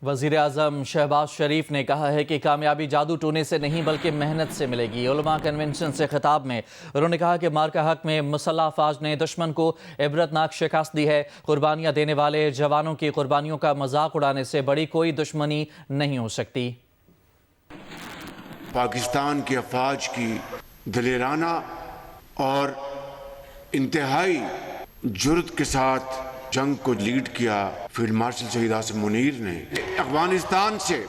وزیر اعظم شہباز شریف نے کہا ہے کہ کامیابی جادو ٹونے سے نہیں بلکہ محنت سے ملے گی۔ علماء کنونشن سے خطاب میں انہوں نے کہا کہ مارکا حق میں مسلح افواج نے دشمن کو عبرتناک شکست دی ہے۔ قربانیاں دینے والے جوانوں کی قربانیوں کا مذاق اڑانے سے بڑی کوئی دشمنی نہیں ہو سکتی۔ پاکستان کی افواج کی دلیرانہ اور انتہائی جرأت کے ساتھ جنگ کو لیڈ کیا فیلڈ مارشل شہید عاصم منیر نے۔ افغانستان سے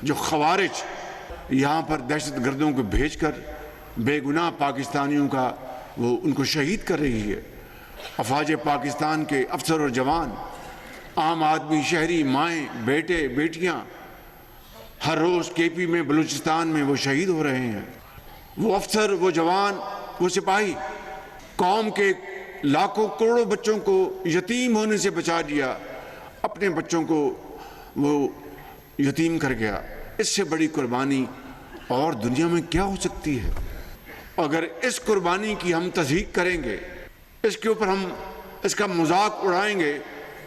جو خوارج یہاں پر دہشت گردوں کو بھیج کر بے گناہ پاکستانیوں کا وہ ان کو شہید کر رہی ہے۔ افواج پاکستان کے افسر اور جوان، عام آدمی، شہری، مائیں، بیٹے، بیٹیاں ہر روز کے پی میں، بلوچستان میں وہ شہید ہو رہے ہیں۔ وہ افسر، وہ جوان، وہ سپاہی قوم کے لاکھوں کروڑوں بچوں کو یتیم ہونے سے بچا لیا، اپنے بچوں کو وہ یتیم کر گیا۔ اس سے بڑی قربانی اور دنیا میں کیا ہو سکتی ہے؟ اگر اس قربانی کی ہم تصدیق کریں گے، اس کے اوپر ہم اس کا مذاق اڑائیں گے،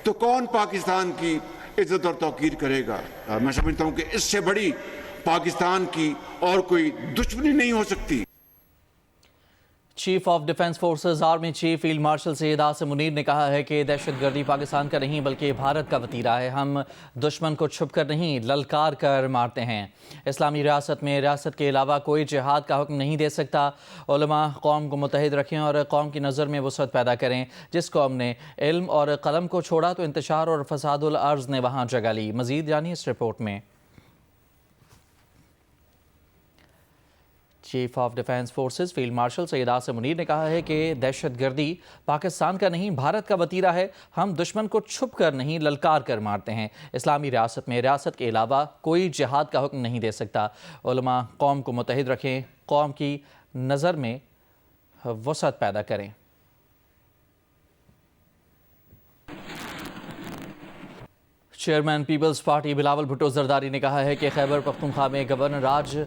تو کون پاکستان کی عزت اور توقیر کرے گا؟ میں سمجھتا ہوں کہ اس سے بڑی پاکستان کی اور کوئی دشمنی نہیں ہو سکتی۔ Chief of defence forces army chief field marshal شہید عاصم منیر نے کہا ہے کہ دہشت گردی پاکستان کا نہیں بلکہ بھارت کا وتیرہ ہے۔ ہم دشمن کو چھپ کر نہیں للکار کر مارتے ہیں۔ اسلامی ریاست میں ریاست کے علاوہ کوئی جہاد کا حکم نہیں دے سکتا۔ علماء قوم کو متحد رکھیں اور قوم کی نظر میں وسعت پیدا کریں۔ جس قوم نے علم اور قلم کو چھوڑا تو انتشار اور فساد الارض نے وہاں جگہ لی۔ مزید جانیے اس رپورٹ میں۔ Chief of defence forces field marshal Syed Asim Munir نے کہا ہے کہ دہشت گردی پاکستان کا نہیں بھارت کا وتیرہ ہے۔ ہم دشمن کو چھپ کر نہیں للکار کر مارتے ہیں۔ اسلامی ریاست میں ریاست کے علاوہ کوئی جہاد کا حکم نہیں دے سکتا۔ علماء قوم کو متحد رکھیں، قوم کی نظر میں وسعت پیدا کریں۔ چیئرمین پیپلز پارٹی بلاول بھٹو زرداری نے کہا ہے کہ خیبر پختونخوا میں گورنر راج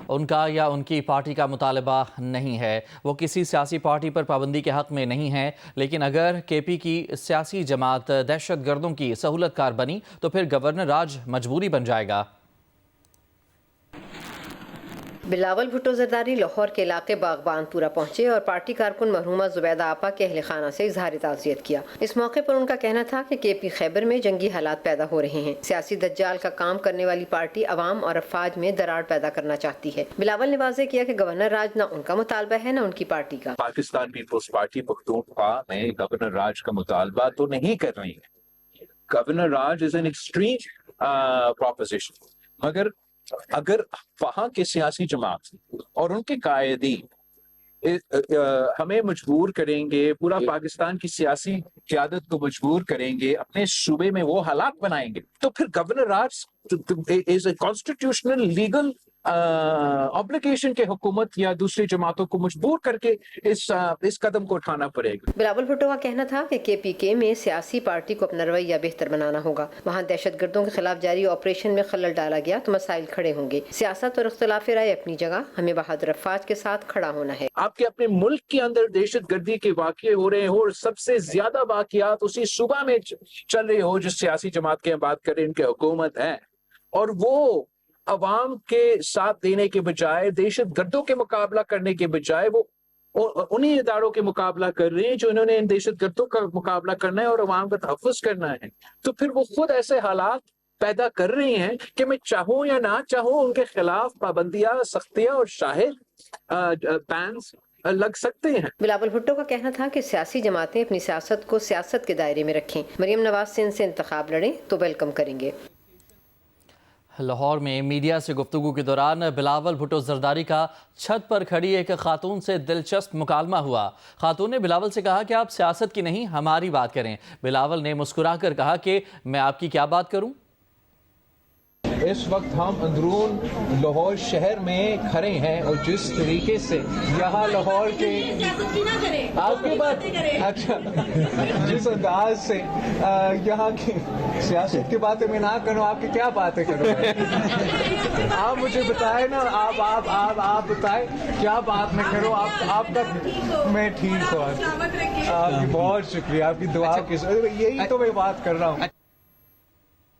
ان کا یا ان کی پارٹی کا مطالبہ نہیں ہے۔ وہ کسی سیاسی پارٹی پر پابندی کے حق میں نہیں ہے، لیکن اگر کے پی کی سیاسی جماعت دہشت گردوں کی سہولت کار بنی تو پھر گورنر راج مجبوری بن جائے گا۔ بلاول بھٹو زرداری لاہور کے علاقے باغبان پورا پہنچے اور پارٹی کارکن مرحومہ زبیدہ آپا کے اہل خانہ سے اظہار تعزیت کیا۔ اس موقع پر ان کا کہنا تھا کہ کے پی خیبر میں جنگی حالات پیدا ہو رہے ہیں۔ سیاسی دجال کا کام کرنے والی پارٹی عوام اور افواج میں دراڑ پیدا کرنا چاہتی ہے۔ بلاول نے واضح کیا کہ گورنر راج نہ ان کا مطالبہ ہے نہ ان کی پارٹی کا۔ پاکستان پیپلز پارٹی پختونخوا میں گورنر راج کا مطالبہ تو نہیں کر رہی ہے۔ Governor Raj is an extreme proposition, مگر اگر وہاں کے سیاسی جماعت اور ان کے قائدین ہمیں مجبور کریں گے، پورا پاکستان کی سیاسی قیادت کو مجبور کریں گے، اپنے صوبے میں وہ حالات بنائیں گے، تو پھر گورنر راج از اے کانسٹیٹیوشنل لیگل آبلیگیشن کے حکومت یا دوسری جماعتوں کو مجبور کر کے اس قدم کو اٹھانا پڑے گا۔ بلاول بھٹو کا کہنا تھا کہ کے پی کے میں سیاسی پارٹی کو اپنا رویہ بہتر بنانا ہوگا۔ وہاں دہشت گردوں کے خلاف جاری آپریشن میں خلل ڈالا گیا تو مسائل کھڑے ہوں گے۔ سیاست اور اختلاف رائے اپنی جگہ، ہمیں بہادر افواج کے ساتھ کھڑا ہونا ہے۔ آپ کے اپنے ملک کے اندر دہشت گردی کے واقعے ہو رہے ہوں اور سب سے زیادہ واقعات اسی صوبہ میں چل رہے ہو جس سیاسی جماعت کی بات کریں، ان کے حکومت ہے، اور وہ عوام کے ساتھ دینے کے بجائے، دہشت گردوں کے مقابلہ کرنے کے بجائے وہ انہی اداروں کے مقابلہ کر رہے ہیں جو انہوں نے ان دہشت گردوں کا مقابلہ کرنا ہے اور عوام کا تحفظ کرنا ہے، تو پھر وہ خود ایسے حالات پیدا کر رہے ہیں کہ میں چاہوں یا نہ چاہوں ان کے خلاف پابندیاں، سختیاں اور شاہد بینز لگ سکتے ہیں۔ بلاول بھٹو کا کہنا تھا کہ سیاسی جماعتیں اپنی سیاست کو سیاست کے دائرے میں رکھیں۔ مریم نواز سندھ سے انتخاب لڑیں تو ویلکم کریں گے۔ لاہور میں میڈیا سے گفتگو کے دوران بلاول بھٹو زرداری کا چھت پر کھڑی ایک خاتون سے دلچسپ مکالمہ ہوا۔ خاتون نے بلاول سے کہا کہ آپ سیاست کی نہیں ہماری بات کریں۔ بلاول نے مسکرا کر کہا کہ میں آپ کی کیا بات کروں؟ اس وقت ہم اندرون لاہور شہر میں کھڑے ہیں اور جس طریقے سے یہاں لاہور کے آپ کی بات اچھا جس انداز سے یہاں کی سیاست کی باتیں میں نہ کروں، آپ کی کیا باتیں کروں؟ آپ مجھے بتائیں نا، آپ بتائیں کیا بات میں کروں؟ آپ کا میں ٹھیک ہوں، آپ کی بہت شکریہ، آپ کی دعا کی، یہی تو میں بات کر رہا ہوں۔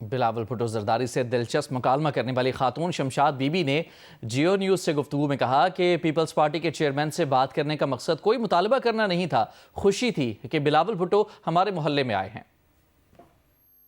بلاول بھٹو زرداری سے دلچسپ مکالمہ کرنے والی خاتون شمشاد بی بی نے جیو نیوز سے گفتگو میں کہا کہ پیپلز پارٹی کے چیئرمین سے بات کرنے کا مقصد کوئی مطالبہ کرنا نہیں تھا، خوشی تھی کہ بلاول بھٹو ہمارے محلے میں آئے ہیں۔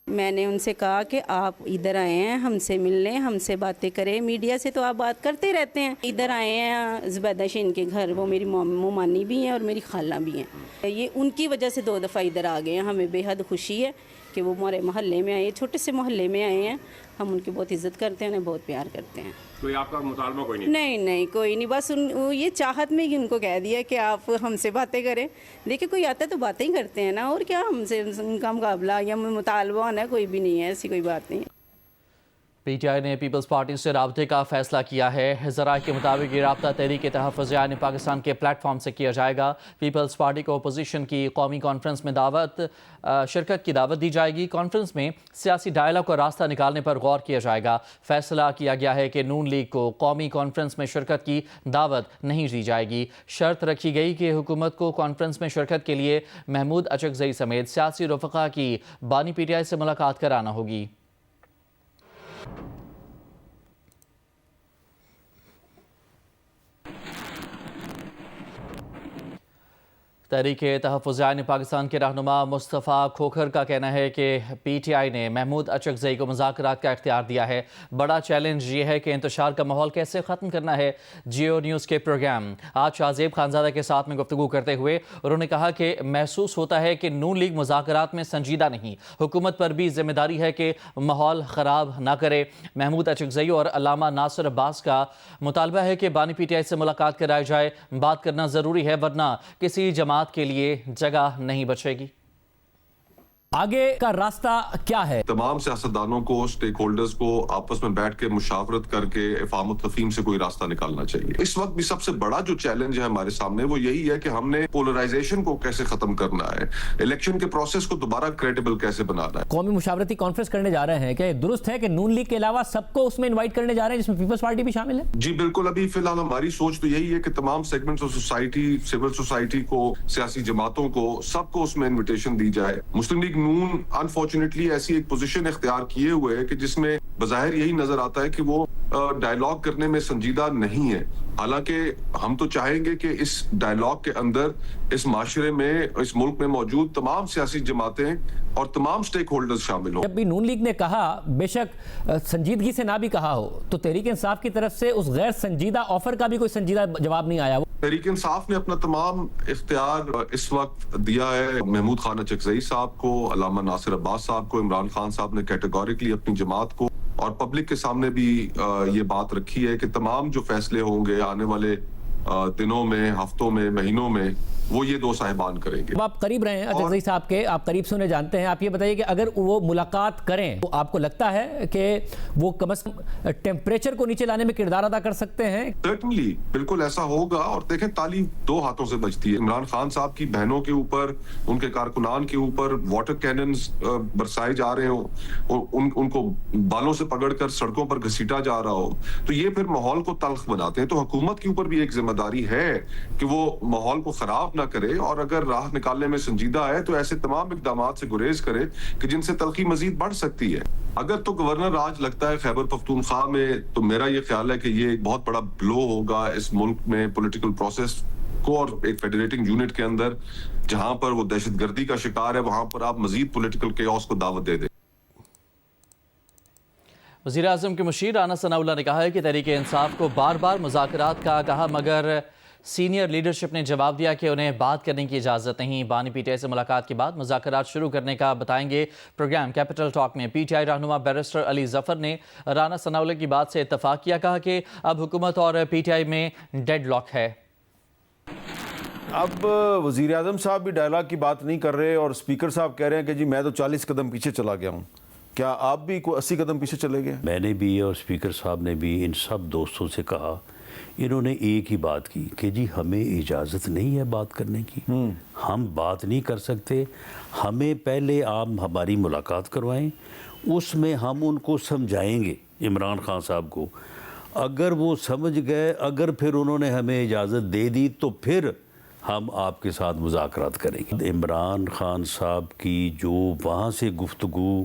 میں نے ان سے کہا کہ آپ ادھر آئے ہیں، ہم سے مل لیں، ہم سے باتیں کریں، میڈیا سے تو آپ بات کرتے رہتے ہیں، ادھر آئے ہیں زبیدہ شین کے گھر، وہ میری مومانی بھی ہیں اور میری خالہ بھی ہیں، یہ ان کی وجہ سے 2 دفعہ ادھر آ گئے ہیں۔ ہمیں بے حد خوشی ہے کہ وہ ہمارے محلے میں آئے، چھوٹے سے محلے میں آئے ہیں، ہم ان کی بہت عزت کرتے ہیں، انہیں بہت پیار کرتے ہیں۔ کوئی آپ کا مطالبہ کوئی نہیں؟ نہیں کوئی نہیں، بس یہ چاہت میں ان کو کہہ دیا کہ آپ ہم سے باتیں کریں۔ دیکھیں کوئی آتا ہے تو باتیں ہی کرتے ہیں نا، اور کیا ہم سے ان کا مقابلہ یا مطالبہ ہونا ہے، کوئی بھی نہیں ہے، ایسی کوئی بات نہیں ہے۔ پی ٹی آئی نے پیپلز پارٹی سے رابطے کا فیصلہ کیا ہے۔ ذرائع کے مطابق یہ رابطہ تحریک تحفظ عین پاکستان کے پلیٹ فارم سے کیا جائے گا۔ پیپلز پارٹی کو اپوزیشن کی قومی کانفرنس میں شرکت کی دعوت دی جائے گی۔ کانفرنس میں سیاسی ڈائلاگ کا راستہ نکالنے پر غور کیا جائے گا۔ فیصلہ کیا گیا ہے کہ نون لیگ کو قومی کانفرنس میں شرکت کی دعوت نہیں دی جائے گی۔ شرط رکھی گئی کہ حکومت کو کانفرنس میں شرکت کے لیے محمود اچکزئی سمیت سیاسی رفقا کی بانی پی ٹی آئی سے ملاقات کرانا ہوگی۔ تحریک تحفظ عین پاکستان کے رہنما مصطفیٰ کھوکھر کا کہنا ہے کہ پی ٹی آئی نے محمود اچکزئی کو مذاکرات کا اختیار دیا ہے۔ بڑا چیلنج یہ ہے کہ انتشار کا ماحول کیسے ختم کرنا ہے۔ جیو نیوز کے پروگرام آج شاہزیب خانزادہ کے ساتھ میں گفتگو کرتے ہوئے انہوں نے کہا کہ محسوس ہوتا ہے کہ نون لیگ مذاکرات میں سنجیدہ نہیں، حکومت پر بھی ذمہ داری ہے کہ ماحول خراب نہ کرے۔ محمود اچکزئی اور علامہ ناصر عباس کا مطالبہ ہے کہ بانی پی ٹی آئی سے ملاقات کرائی جائے، بات کرنا ضروری ہے ورنہ کسی جماعت کے لیے جگہ نہیں بچے گی۔ آگے کا راستہ کیا ہے؟ تمام سیاستدانوں کو، سٹیک ہولڈرز کو آپس میں بیٹھ کے مشاورت کر کے افہام و تفہیم سے کوئی راستہ نکالنا چاہیے۔ اس وقت بھی سب سے بڑا جو چیلنج ہے ہمارے سامنے وہ یہی ہے کہ ہم نے پولرائزیشن کو کیسے ختم کرنا ہے، الیکشن کے پروسیس کو دوبارہ کریڈیبل کیسے بنانا ہے۔ قومی مشاورتی کانفرنس کرنے جا رہے ہیں، کیا یہ درست ہے کہ نون لیگ کے علاوہ سب کو اس میں انوائٹ کرنے جا رہے ہیں جس میں پیپلز پارٹی بھی شامل ہے؟ جی بالکل، ابھی فی الحال ہماری سوچ تو یہی ہے کہ تمام segments of society, civil society کو، سیاسی جماعتوں کو، سب کو اس میں انویٹیشن دی جائے۔ مسلم لیگ نون انفارچونیٹلی ایسی ایک پوزیشن اختیار کیے ہوئے ہے کہ جس میں بظاہر یہی نظر آتا ہے کہ وہ ڈائلاگ کرنے میں سنجیدہ نہیں ہے، حالانکہ ہم تو چاہیں گے کہ اس ڈائلاگ کے اندر اس معاشرے میں، اس ملک میں موجود تمام سیاسی جماعتیں اور تمام سٹیک ہولڈرز شامل ہوں۔ جب بھی نون لیگ نے کہا، بے شک سنجیدگی سے نہ بھی کہا ہو، تو تحریک انصاف کی طرف سے اس غیر سنجیدہ آفر کا بھی کوئی سنجیدہ جواب نہیں آیا۔ تحریک انصاف نے اپنا تمام اختیار اس وقت دیا ہے محمود خان اچکزئی صاحب کو، علامہ ناصر عباس صاحب کو۔ عمران خان صاحب نے کیٹیگوریکلی اپنی جماعت کو اور پبلک کے سامنے بھی یہ بات رکھی ہے کہ تمام جو فیصلے ہوں گے آنے والے دنوں میں، ہفتوں میں، مہینوں میں، وہ یہ دو صاحبان کریں گے۔ اب آپ قریب رہے ہیں اچکزئی صاحب کے، آپ قریب سے انہیں جانتے ہیں، آپ یہ بتائیے کہ اگر وہ ملاقات کریں تو آپ کو لگتا ہے کہ وہ کم از کم ٹیمپریچر کو نیچے لانے میں کردار ادا کر سکتے ہیں؟ سرٹنلی، بالکل ایسا ہوگا۔ اور دیکھیں تعلیم 2 ہاتھوں سے بچتی ہے۔ عمران خان صاحب کی بہنوں کے اوپر، ان کے کارکنان کے اوپر واٹر کیننز برسائے جا رہے ہوں، ان کو بالوں سے پکڑ کر سڑکوں پر گھسیٹا جا رہا ہو، تو یہ پھر ماحول کو تلخ بناتے ہیں۔ تو حکومت کے اوپر بھی ایک ذمہ داری ہے کہ وہ ماحول کو خراب نہ کرے، اور اگر راہ نکالنے میں سنجیدہ ہے تو ایسے تمام اقدامات سے گریز کرے کہ جن سے تلخی مزید بڑھ سکتی ہے۔ اگر تو گورنر راج لگتا ہے خیبر پختونخوا میں، تو میرا یہ خیال ہے کہ یہ ایک بہت بڑا بلو ہوگا اس ملک میں پولیٹیکل پروسیس کو، اور ایک فیڈریٹنگ یونٹ کے اندر جہاں پر وہ دہشت گردی کا شکار ہے وہاں پر آپ مزید پولیٹیکل کیوس کو دعوت دے دیں۔ وزیر اعظم کے مشیر رانا ثناء اللہ نے کہا ہے کہ تحریک انصاف کو بار بار مذاکرات کا کہا، مگر سینئر لیڈرشپ نے جواب دیا کہ انہیں بات کرنے کی اجازت نہیں۔ بانی پی ٹی آئی سے ملاقات کے بعد مذاکرات شروع کرنے کا بتائیں گے۔ پروگرام کیپٹل ٹاک میں پی ٹی آئی رہنما بیرسٹر علی ظفر نے رانا ثناء اللہ کی بات سے اتفاق کیا، کہا کہ اب حکومت اور پی ٹی آئی میں ڈیڈ لاک ہے۔ اب وزیر اعظم صاحب بھی ڈائلاگ کی بات نہیں کر رہے اور اسپیکر صاحب کہہ رہے ہیں کہ جی میں تو 40 قدم پیچھے چلا گیا ہوں۔ کیا آپ بھی کوئی 80 قدم پیچھے چلے گئے؟ میں نے بھی اور اسپیکر صاحب نے بھی ان سب دوستوں سے کہا، انہوں نے ایک ہی بات کی کہ جی ہمیں اجازت نہیں ہے بات کرنے کی، ہم بات نہیں کر سکتے، ہمیں پہلے آپ ہماری ملاقات کروائیں، اس میں ہم ان کو سمجھائیں گے، عمران خان صاحب کو۔ اگر وہ سمجھ گئے، اگر پھر انہوں نے ہمیں اجازت دے دی تو پھر ہم آپ کے ساتھ مذاکرات کریں گے۔ عمران خان صاحب کی جو وہاں سے گفتگو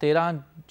13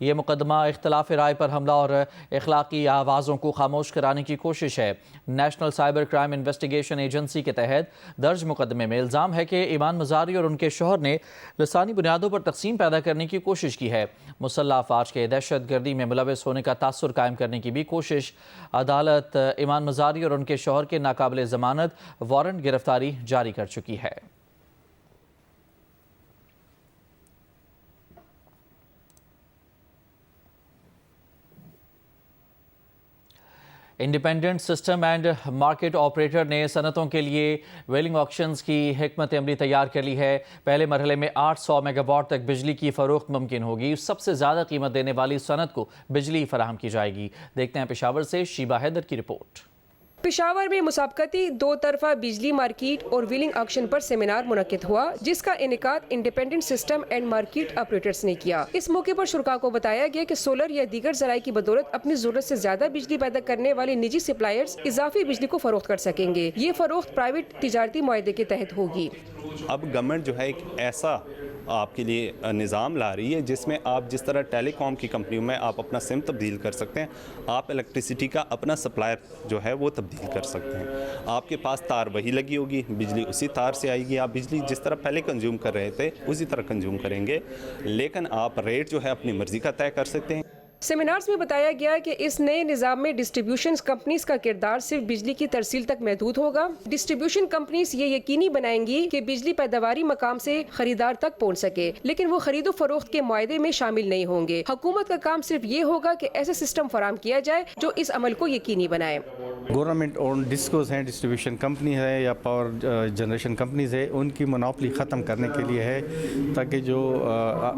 یہ مقدمہ اختلاف رائے پر حملہ اور اخلاقی آوازوں کو خاموش کرانے کی کوشش ہے۔ National cyber crime investigation agency کے تحت درج مقدمے میں الزام ہے کہ ایمان مزاری اور ان کے شوہر نے لسانی بنیادوں پر تقسیم پیدا کرنے کی کوشش کی ہے۔ مسلح افواج کے دہشت گردی میں ملوث ہونے کا تاثر قائم کرنے کی بھی کوشش۔ عدالت ایمان مزاری اور ان کے شوہر کے ناقابل ضمانت وارنٹ گرفتاری جاری کر چکی ہے۔ Independent system and market operator نے صنعتوں کے لیے ویلنگ آکشنز کی حکمت عملی تیار کر لی ہے۔ پہلے مرحلے میں 800 میگا واٹ تک بجلی کی فروخت ممکن ہوگی۔ سب سے زیادہ قیمت دینے والی صنعت کو بجلی فراہم کی جائے گی۔ دیکھتے ہیں پشاور سے شیبہ حیدر کی رپورٹ۔ پشاور میں مسابقتی دو طرفہ بجلی مارکیٹ اور ویلنگ آکشن پر سیمینار منعقد ہوا، جس کا انعقاد independent system and market operators نے کیا۔ اس موقع پر شرکاء کو بتایا گیا کہ سولر یا دیگر ذرائع کی بدولت اپنی ضرورت سے زیادہ بجلی پیدا کرنے والے نجی سپلائرز اضافی بجلی کو فروخت کر سکیں گے۔ یہ فروخت پرائیویٹ تجارتی معاہدے کے تحت ہوگی۔ اب گورنمنٹ جو ہے ایک ایسا آپ کے لیے نظام لا رہی ہے جس میں آپ جس طرح ٹیلی کام کی کمپنیوں میں آپ اپنا سم تبدیل کر سکتے ہیں، آپ الیکٹریسٹی کا اپنا سپلائر جو ہے وہ تبدیل کر سکتے ہیں۔ آپ کے پاس تار وہی لگی ہوگی، بجلی اسی تار سے آئے گی، آپ بجلی جس طرح پہلے کنزیوم کر رہے تھے اسی طرح کنزیوم کریں گے، لیکن آپ ریٹ جو ہے اپنی مرضی کا طے کر سکتے ہیں۔ سیمینارز میں بتایا گیا کہ اس نئے نظام میں ڈسٹریبیوشن کمپنیز کا کردار صرف بجلی کی ترسیل تک محدود ہوگا۔ ڈسٹریبیوشن کمپنیز یہ یقینی بنائیں گی کہ بجلی پیداواری مقام سے خریدار تک پہنچ سکے، لیکن وہ خرید و فروخت کے معاہدے میں شامل نہیں ہوں گے۔ حکومت کا کام صرف یہ ہوگا کہ ایسا سسٹم فراہم کیا جائے جو اس عمل کو یقینی بنائے۔ گورنمنٹ اون ڈسکوز ہیں، ڈسٹریبیوشن کمپنی ہے یا پاور جنریشن کمپنیز ہے، ان کی مونوپلی ختم کرنے کے لیے ہے، تاکہ جو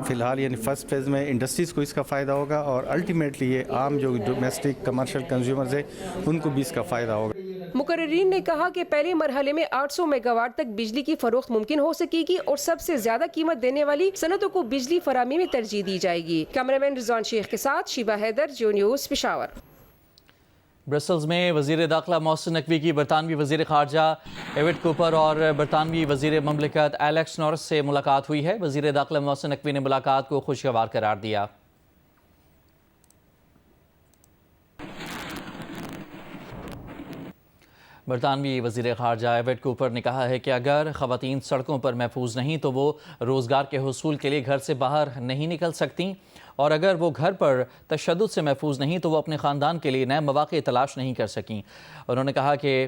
فی الحال یعنی فرسٹ فیز میں انڈسٹریز کو اس کا فائدہ ہوگا اور الٹیمیٹلی یہ عام جو ڈومیسٹک کمرشل کنزیومرز ہیں ان کو بھی اس کا فائدہ ہوگا۔ مقررین نے کہا کہ پہلے مرحلے میں 800 میگا واٹ تک بجلی کی فروخت ممکن ہو سکے گی اور سب سے زیادہ قیمت دینے والی صنعتوں کو بجلی فراہمی میں ترجیح دی جائے گی۔ کیمرامین رضوان شیخ کے ساتھ شیبہ حیدر، جیو نیوز، پشاور۔ برسلز میں وزیر داخلہ محسن نقوی کی برطانوی وزیر خارجہ ایوٹ کوپر اور برطانوی وزیر مملکت ایلیکس نورس سے ملاقات ہوئی ہے۔ وزیر داخلہ محسن نقوی نے ملاقات کو خوشگوار قرار دیا۔ برطانوی وزیر خارجہ ایوٹ کوپر نے کہا ہے کہ اگر خواتین سڑکوں پر محفوظ نہیں تو وہ روزگار کے حصول کے لیے گھر سے باہر نہیں نکل سکتیں، اور اگر وہ گھر پر تشدد سے محفوظ نہیں تو وہ اپنے خاندان کے لیے نئے مواقع تلاش نہیں کر سکیں۔ انہوں نے کہا کہ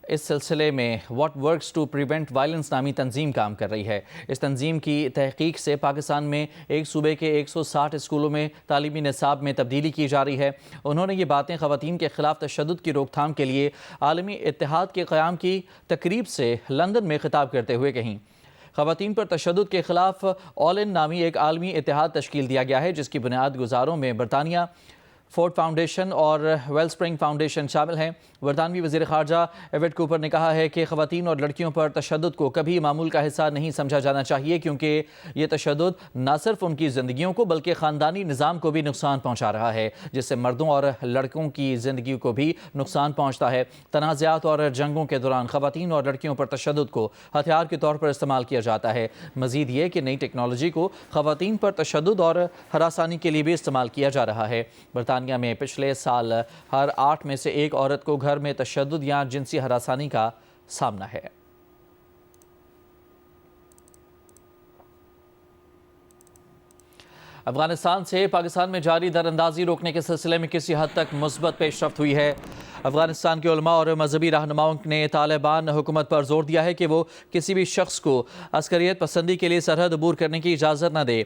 اس سلسلے میں What Works to Prevent Violence نامی تنظیم کام کر رہی ہے۔ اس تنظیم کی تحقیق سے پاکستان میں ایک صوبے کے 160 اسکولوں میں تعلیمی نصاب میں تبدیلی کی جا رہی ہے۔ انہوں نے یہ باتیں خواتین کے خلاف تشدد کی روک تھام کے لیے عالمی اتحاد کے قیام کی تقریب سے لندن میں خطاب کرتے ہوئے کہیں۔ خواتین پر تشدد کے خلاف آل ان نامی ایک عالمی اتحاد تشکیل دیا گیا ہے، جس کی بنیاد گزاروں میں برطانیہ، فورڈ فاؤنڈیشن اور ویل سپرنگ فاؤنڈیشن شامل ہیں۔ برطانوی وزیر خارجہ ایوٹ کوپر نے کہا ہے کہ خواتین اور لڑکیوں پر تشدد کو کبھی معمول کا حصہ نہیں سمجھا جانا چاہیے، کیونکہ یہ تشدد نہ صرف ان کی زندگیوں کو بلکہ خاندانی نظام کو بھی نقصان پہنچا رہا ہے، جس سے مردوں اور لڑکوں کی زندگی کو بھی نقصان پہنچتا ہے۔ تنازعات اور جنگوں کے دوران خواتین اور لڑکیوں پر تشدد کو ہتھیار کے طور پر استعمال کیا جاتا ہے۔ مزید یہ کہ نئی ٹیکنالوجی کو خواتین پر تشدد اور ہراسانی کے لیے بھی استعمال کیا جا رہا ہے۔ برطانیہ میں پچھلے سال ہر 8 میں سے ایک عورت کو گھر میں تشدد یا جنسی ہراسانی کا سامنا ہے۔ افغانستان سے پاکستان میں جاری در اندازی روکنے کے سلسلے میں کسی حد تک مثبت پیش رفت ہوئی ہے۔ افغانستان کے علماء اور مذہبی رہنماؤں نے طالبان حکومت پر زور دیا ہے کہ وہ کسی بھی شخص کو عسکریت پسندی کے لیے سرحد عبور کرنے کی اجازت نہ دے۔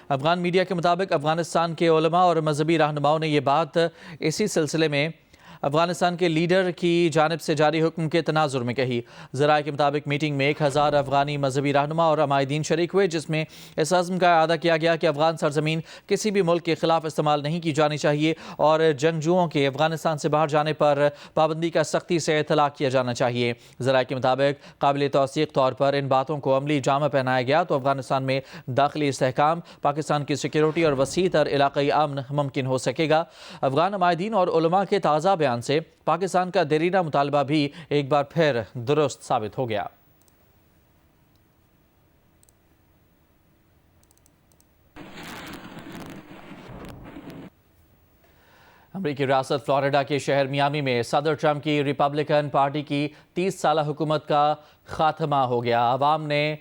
افغان میڈیا کے مطابق افغانستان کے علماء اور مذہبی رہنماؤں نے یہ بات اسی سلسلے میں افغانستان کے لیڈر کی جانب سے جاری حکم کے تناظر میں کہی۔ ذرائع کے مطابق میٹنگ میں 1000 افغانی مذہبی رہنما اور عمائدین شریک ہوئے، جس میں اس عزم کا اعادہ کیا گیا کہ افغان سرزمین کسی بھی ملک کے خلاف استعمال نہیں کی جانی چاہیے اور جنگجوؤں کے افغانستان سے باہر جانے پر پابندی کا سختی سے اطلاق کیا جانا چاہیے۔ ذرائع کے مطابق قابل توثیق طور پر ان باتوں کو عملی جامہ پہنایا گیا تو افغانستان میں داخلی استحکام، پاکستان کی سیکیورٹی اور وسیع تر علاقائی امن ممکن ہو سکے گا۔ افغان عمائدین اور علماء کے تازہ بیان سے پاکستان کا دیرینہ مطالبہ بھی ایک بار پھر درست ثابت ہو گیا۔ امریکی ریاست فلوریڈا کے شہر میامی میں صدر ٹرمپ کی ریپبلکن پارٹی کی 30 سالہ حکومت کا خاتمہ ہو گیا۔ عوام نے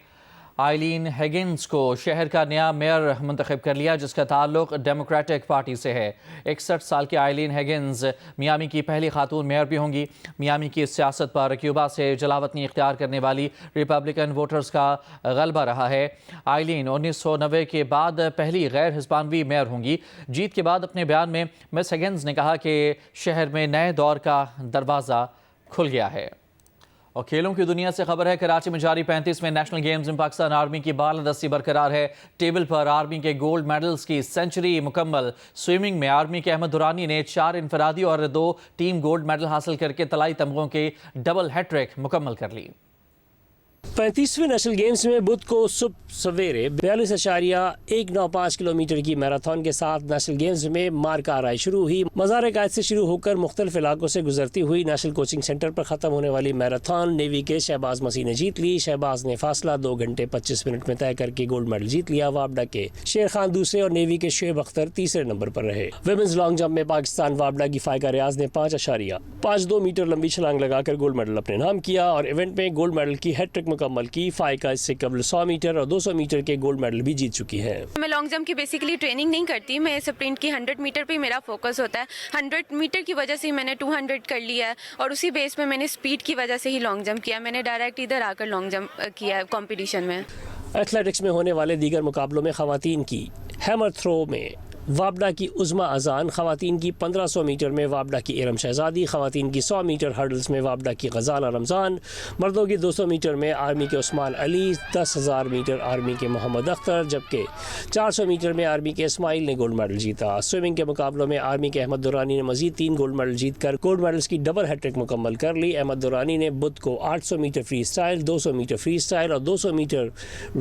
آئلین ہیگنز کو شہر کا نیا میئر منتخب کر لیا، جس کا تعلق ڈیموکریٹک پارٹی سے ہے۔ 61 سال کی آئلین ہیگنز میامی کی پہلی خاتون میئر بھی ہوں گی۔ میامی کی سیاست پر کیوبا سے جلاوطنی اختیار کرنے والی ریپبلکن ووٹرز کا غلبہ رہا ہے۔ آئلین 1990 کے بعد پہلی غیر ہسپانوی میئر ہوں گی۔ جیت کے بعد اپنے بیان میں مس ہیگنز نے کہا کہ شہر میں نئے دور کا دروازہ کھل گیا ہے۔ اور کھیلوں کی دنیا سے خبر ہے، کراچی میں جاری 35ویں نیشنل گیمز میں پاکستان آرمی کی بالادستی برقرار ہے۔ ٹیبل پر آرمی کے گولڈ میڈلز کی سینچری مکمل۔ سوئمنگ میں آرمی کے احمد دورانی نے 4 انفرادی اور 2 ٹیم گولڈ میڈل حاصل کر کے طلائی تمغوں کے ڈبل ہیٹ ٹرک مکمل کر لی۔ 35ویں نیشنل گیمز میں بدھ کو صبح سویرے 42.195 کلومیٹر کی میراتھن کے ساتھ نیشنل گیمز میں مارکہ آرائی شروع ہوئی۔ مزار قائد سے شروع ہو کر مختلف علاقوں سے گزرتی ہوئی نیشنل کوچنگ سینٹر پر ختم ہونے والی میراتھن نیوی کے شہباز مسیح نے جیت لی۔ شہباز نے فاصلہ 2 گھنٹے 25 منٹ میں طے کر کے گولڈ میڈل جیت لیا۔ وابڈا کے شیر خان دوسرے اور نیوی کے شعیب اختر تیسرے نمبر پر رہے۔ ویمنز لانگ جمپ میں پاکستان وابڈا کی فائقہ ریاض نے 5.52 میٹر لمبی چھلانگ لگا کر گولڈ میڈل اپنے نام کیا اور ایونٹ میں گولڈ میڈل کی ہیٹ ٹرک مکمل کی۔ فائقہ اس سے قبل 100 میٹر اور 200 میٹر کے گولڈ میڈل بھی جیت چکی ہے۔ میں لانگ جمپ کی بیسیکلی ٹریننگ نہیں کرتی، میں سپرنٹ کی 100 میٹر پہ میرا فوکس ہوتا ہے۔ 100 میٹر کی وجہ سے میں نے 200 کر لیا ہے اور اسی بیس پہ میں نے اسپیڈ کی وجہ سے ہی لانگ جمپ کیا۔ میں نے ڈائریکٹ ادھر آ کر لانگ جمپ کیا ہے کمپٹیشن میں۔ ایتھلیٹکس میں ہونے والے دیگر مقابلوں میں خواتین کی ہیمر تھرو میں وابڈا کی عظما اذان، خواتین کی 1500 میٹر میں وابڈا کی ارم شہزادی، خواتین کی 100 میٹر ہرڈلز میں وابڈا کی غزالہ رمضان، مردوں کی 200 میٹر میں آرمی کے عثمان علی، 10,000 میٹر آرمی کے محمد اختر، جبکہ 400 میٹر میں آرمی کے اسماعیل نے گولڈ میڈل جیتا۔ سوئمنگ کے مقابلوں میں آرمی کے احمد دورانی نے مزید 3 گولڈ میڈل جیت کر گولڈ میڈلز کی ڈبل ہیٹ ٹرک مکمل کر لی۔ احمد دورانی نے بدھ کو 800 meter freestyle, 200 meter freestyle اور 200 میٹر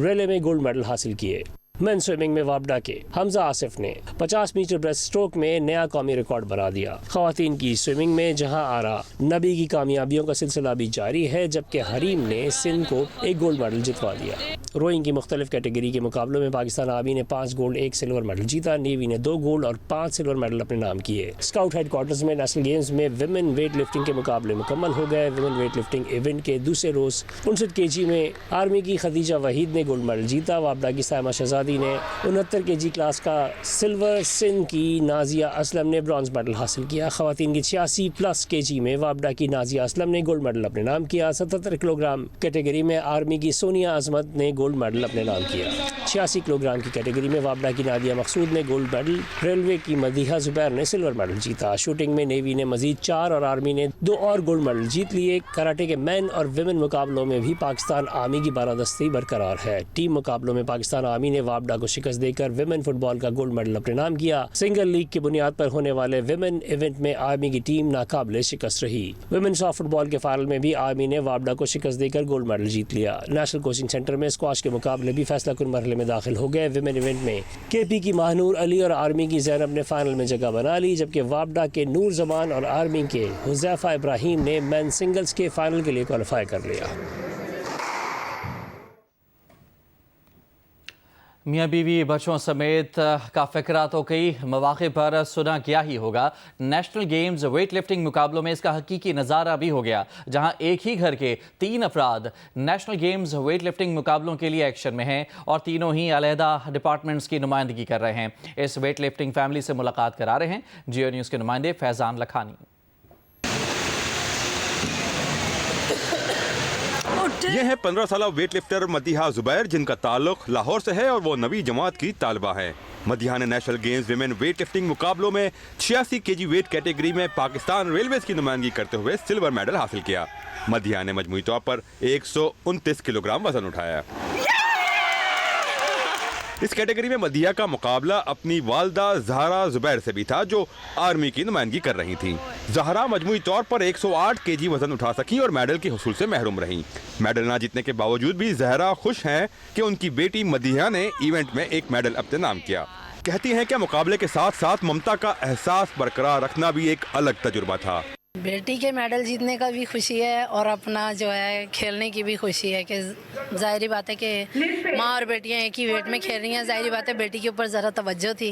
ریلے میں گولڈ میڈل حاصل کیے۔ مین سوئمنگ میں وابڈا کے حمزہ آصف نے 50 میٹر بریسٹ سٹروک میں نیا قومی ریکارڈ بنا دیا۔ خواتین کی سوئمنگ میں جہاں آرا نبی کی کامیابیوں کا سلسلہ بھی جاری ہے، جبکہ حریم نے سندھ کو 1 گولڈ میڈل جتوا دیا۔ روئنگ کی مختلف کیٹیگری کے مقابلوں میں پاکستان آرمی نے 5 گولڈ 1 سلور میڈل جیتا۔ نیوی نے 2 گولڈ اور 5 سلور میڈل اپنے نام کیے۔ اسکاؤٹ ہیڈ کوارٹرز میں نیشنل گیمز میں ویمن ویٹ لفٹنگ کے مقابلے مکمل ہو گئے۔ ویمن ویٹ لفٹنگ ایونٹ کے دوسرے روز 59 kg میں آرمی کی خدیجہ وحید نے گولڈ میڈل جیتا۔ وابڈا کی سائمہ شہزادی نے 69 kg کلاس کا سلور، سندھ کی نازیہ اسلم نے برونز میڈل حاصل کیا۔ خواتین کی 86+ kg میں وابڈا کی نازیہ اسلم نے گولڈ میڈل اپنے نام کیا۔ 77 کلوگرام کیٹیگری میں آرمی کی سونیا عظمت نے گولڈ میڈل اپنے نام کیا۔ 86 کلوگرام کی کیٹیگری میں وابڈا کی نادیہ مقصود نے گولڈ میڈل، ریلوے کی مدیحہ زبیر نے سلور میڈل جیتا۔ شوٹنگ میں نیوی نے مزید 4 اور آرمی نے 2 اور گولڈ میڈل جیت لیے۔ کراٹے کے مین اور ویمن مقابلوں میں بھی پاکستان آرمی کی بالادستی برقرار ہے۔ ٹیم مقابلوں میں پاکستان آرمی نے وابڈا کو شکست دے کر ویمن فٹ بال کا گولڈ میڈل اپنے نام کیا۔ سنگل لیگ کی بنیاد پر ہونے والے ویمن ایونٹ میں آرمی کی ٹیم ناقابل شکست رہی۔ ویمن سافٹ فٹ بال کے فائنل میں بھی آرمی نے وابڈا کو شکست دے کر گولڈ میڈل جیت لیا۔ نیشنل کوچنگ سینٹر میں اسکواش کے مقابلے بھی فیصلہ کن مرحلے میں داخل ہو گئے۔ ویمن ایونٹ میں کے پی کی ماہنور علی اور آرمی کی زینب نے فائنل میں جگہ بنا لی، جبکہ وابڈا کے نور زمان اور آرمی کے حذیفہ ابراہیم نے مین سنگلز کے فائنل کے لیے کوالیفائی کر لیا۔ میاں بیوی بچوں سمیت کا فکرہ تو کئی مواقع پر سنا کیا ہی ہوگا۔ نیشنل گیمز ویٹ لفٹنگ مقابلوں میں اس کا حقیقی نظارہ بھی ہو گیا، جہاں ایک ہی گھر کے 3 افراد نیشنل گیمز ویٹ لفٹنگ مقابلوں کے لیے ایکشن میں ہیں اور تینوں ہی علیحدہ ڈپارٹمنٹس کی نمائندگی کر رہے ہیں۔ اس ویٹ لفٹنگ فیملی سے ملاقات کرا رہے ہیں جیو نیوز کے نمائندے فیضان لکھانی۔ یہ ہے 15 سالہ ویٹ لفٹر مدیحہ زبیر، جن کا تعلق لاہور سے ہے اور وہ 9ویں جماعت کی طالبہ ہے۔ مدیحہ نے national games women weight lifting مقابلوں میں 86 kg ویٹ کیٹیگری میں پاکستان ریلویز کی نمائندگی کرتے ہوئے سلور میڈل حاصل کیا۔ مدیحہ نے مجموعی طور پر 129 کلوگرام وزن اٹھایا۔ اس کیٹیگری میں مدیحہ کا مقابلہ اپنی والدہ زہرا زبیر سے بھی تھا، جو آرمی کی نمائندگی کر رہی تھیں۔ زہرا مجموعی طور پر 108 kg وزن اٹھا سکیں اور میڈل کے حصول سے محروم رہیں۔ میڈل نہ جیتنے کے باوجود بھی زہرا خوش ہیں کہ ان کی بیٹی مدیحہ نے ایونٹ میں ایک میڈل اپنے نام کیا۔ کہتی ہیں کہ مقابلے کے ساتھ ساتھ ممتا کا احساس برقرار رکھنا بھی ایک الگ تجربہ تھا۔ بیٹی کے میڈل جیتنے کا بھی خوشی ہے اور اپنا جو ہے کھیلنے کی بھی خوشی ہے کہ ظاہری بات ہے کہ ماں اور بیٹیاں ایک ہی ویٹ میں کھیل رہی ہیں. ظاہری بات ہے بیٹی کے اوپر ذرا توجہ تھی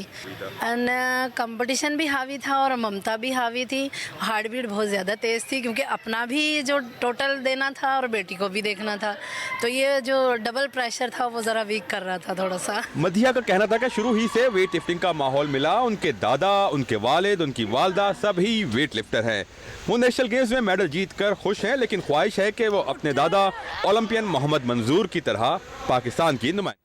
اینڈ کمپٹیشن بھی حاوی تھا اور ممتا بھی حاوی تھی. ہارٹ بیٹ بہت زیادہ تیز تھی کیونکہ اپنا بھی جو ٹوٹل دینا تھا اور بیٹی کو بھی دیکھنا تھا, تو یہ جو ڈبل پریشر تھا وہ ذرا ویک کر رہا تھا تھوڑا سا. مدھیا کا کہنا تھا کہ شروع ہی سے ویٹ لفٹنگ کا ماحول ملا. ان کے دادا, ان کے والد, ان کی والدہ سبھی ویٹ لفٹر ہیں. وہ نیشنل گیمز میں میڈل جیت کر خوش ہیں لیکن خواہش ہے کہ وہ اپنے دادا اولمپئن محمد منظور کی طرح پاکستان کی نمائندگی